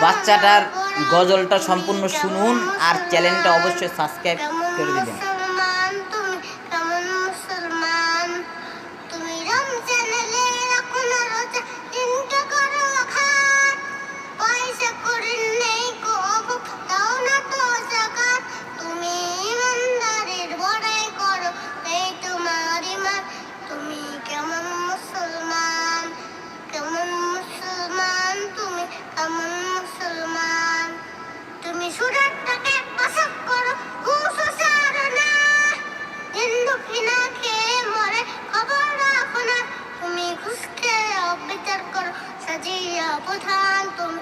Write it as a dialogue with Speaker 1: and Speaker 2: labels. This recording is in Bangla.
Speaker 1: বাচ্চাটার গজলটা সম্পূর্ণ শুনুন আর চ্যানেলটা অবশ্যই সাবস্ক্রাইব করে দিবেন।
Speaker 2: প্রধান তুমি